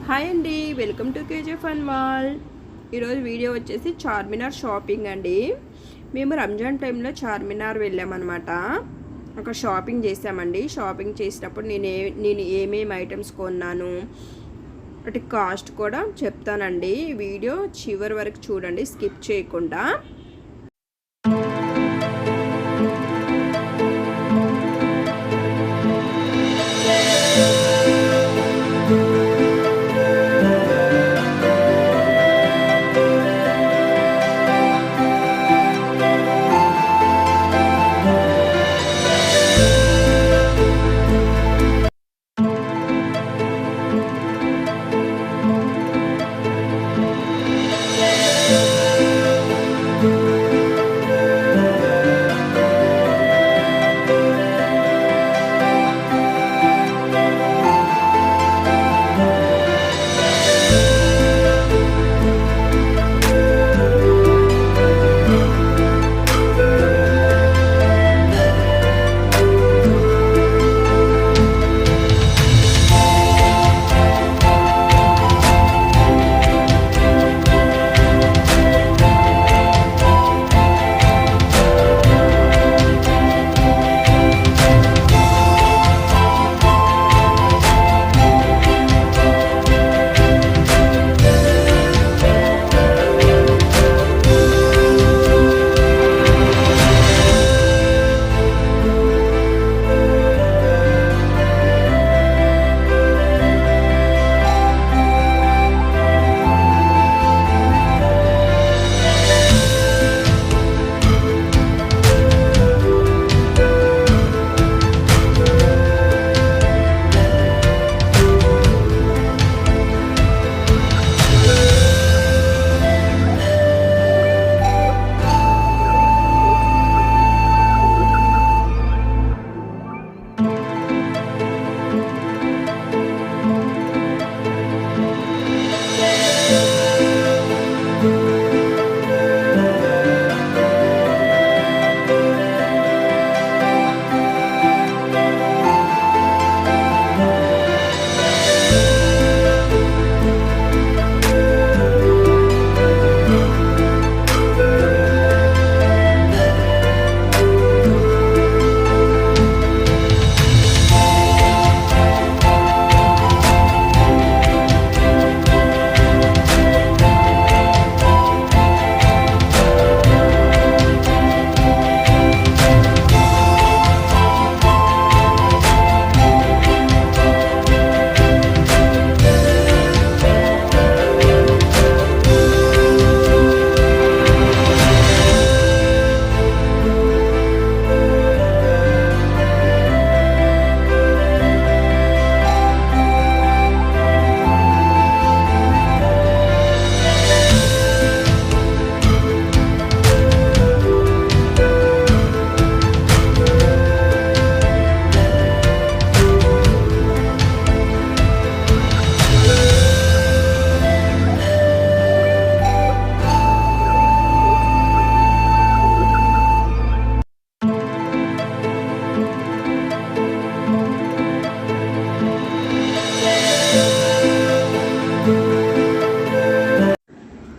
Hi అండి, welcome to KJ fun world. ఈరోజు video వచ్చేసి చార్మినార్ షాపింగ్ అండి. మేము రంజాన్ టైంలో చార్మినార్ వెళ్ళామన్నమాట. ఒక షాపింగ్ చేసామండి. షాపింగ్ చేసినప్పుడు నేను ఏమేమి ఐటమ్స్ కొన్నాను అటు కాస్ట్ కూడా చెప్తానండి. వీడియో చివరి వరకు చూడండి, స్కిప్ చేయకుండా.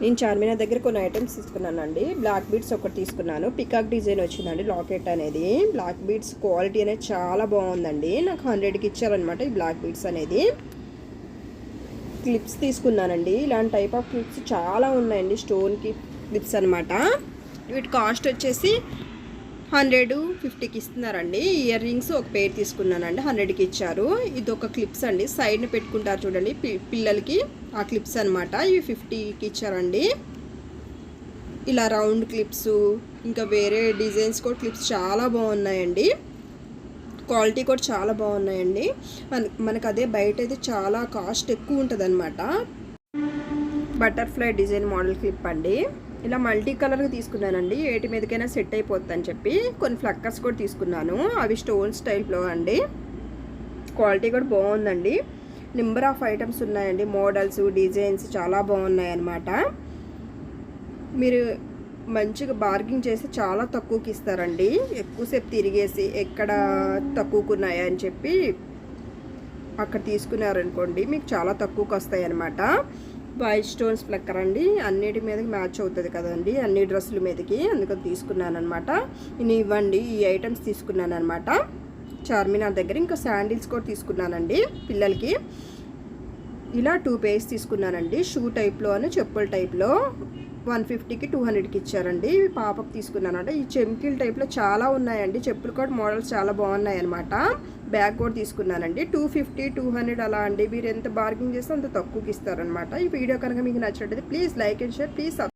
నేను చార్మినార్ దగ్గర కొన్ని ఐటమ్స్ తీసుకున్నానండి. బ్లాక్ బీడ్స్ ఒకటి తీసుకున్నాను. పికాక్ డిజైన్ వచ్చిందండి లాకెట్ అనేది. బ్లాక్ బీడ్స్ క్వాలిటీ అనేది చాలా బాగుందండి. నాకు 100కి ఇచ్చారనమాట ఈ బ్లాక్ బీడ్స్ అనేది. క్లిప్స్ తీసుకున్నానండి. ఇలాంటి టైప్ ఆఫ్ క్లిప్స్ చాలా ఉన్నాయండి. స్టోన్కి క్లిప్స్ అనమాట. వీటి కాస్ట్ వచ్చేసి 150కి ఇస్తున్నారండి. ఇయర్ రింగ్స్ ఒక పేర్ తీసుకున్నానండి, 100కి ఇచ్చారు. ఇది ఒక క్లిప్స్ అండి, సైడ్ని పెట్టుకుంటారు చూడండి పిల్లలకి, ఆ క్లిప్స్ అనమాట. ఇవి 50కి ఇచ్చారండి. ఇలా రౌండ్ క్లిప్స్, ఇంకా వేరే డిజైన్స్ కూడా క్లిప్స్ చాలా బాగున్నాయండి. క్వాలిటీ కూడా చాలా బాగున్నాయండి. మనకు అదే బయట అయితే చాలా కాస్ట్ ఎక్కువ ఉంటుంది అనమాట. బటర్ఫ్లై డిజైన్ మోడల్ క్లిప్ అండి. ఇలా మల్టీ కలర్గా తీసుకున్నానండి. ఏటి మీదకైనా సెట్ అయిపోద్ది అని చెప్పి కొన్ని ఫ్లక్కర్స్ కూడా తీసుకున్నాను. అవి స్టోన్ స్టైల్లో అండి. క్వాలిటీ కూడా బాగుందండి. నెంబర్ ఆఫ్ ఐటమ్స్ ఉన్నాయండి. మోడల్స్, డిజైన్స్ చాలా బాగున్నాయి అన్నమాట. మీరు మంచిగా బార్గింగ్ చేసి చాలా తక్కువకి ఇస్తారండి. ఎక్కువసేపు తిరిగేసి ఎక్కడ తక్కువకున్నాయా అని చెప్పి అక్కడ తీసుకున్నారనుకోండి మీకు చాలా తక్కువకి వస్తాయి అన్నమాట. వైట్ స్టోన్స్ ఫ్లక్కర్ అండి, అన్నిటి మీదకి మ్యాచ్ అవుతుంది కదండి, అన్ని డ్రెస్సుల మీదకి, అందుకని తీసుకున్నాను అనమాట. ఇవ్వండి ఈ ఐటమ్స్ తీసుకున్నాను అనమాట చార్మినార్ దగ్గర. ఇంకా శాండిల్స్ కూడా తీసుకున్నానండి పిల్లలకి. ఇలా 2 పేర్స్ తీసుకున్నానండి, షూ టైప్లో అని చెప్పుల టైప్లో. 150కి 200కి ఇచ్చారండి. పాపకు తీసుకున్నానంటే ఈ చెమ్కిల్ టైప్లో చాలా ఉన్నాయండి, చెప్పులు కూడా మోడల్స్ చాలా బాగున్నాయి అనమాట. బ్యాగ్ కూడా తీసుకున్నానండి. 250, 200 అలా అండి. మీరు ఎంత బార్గింగ్ చేస్తే అంత తక్కువకి ఇస్తారనమాట. ఈ వీడియో కనుక మీకు నచ్చినట్లయితే please like and share, please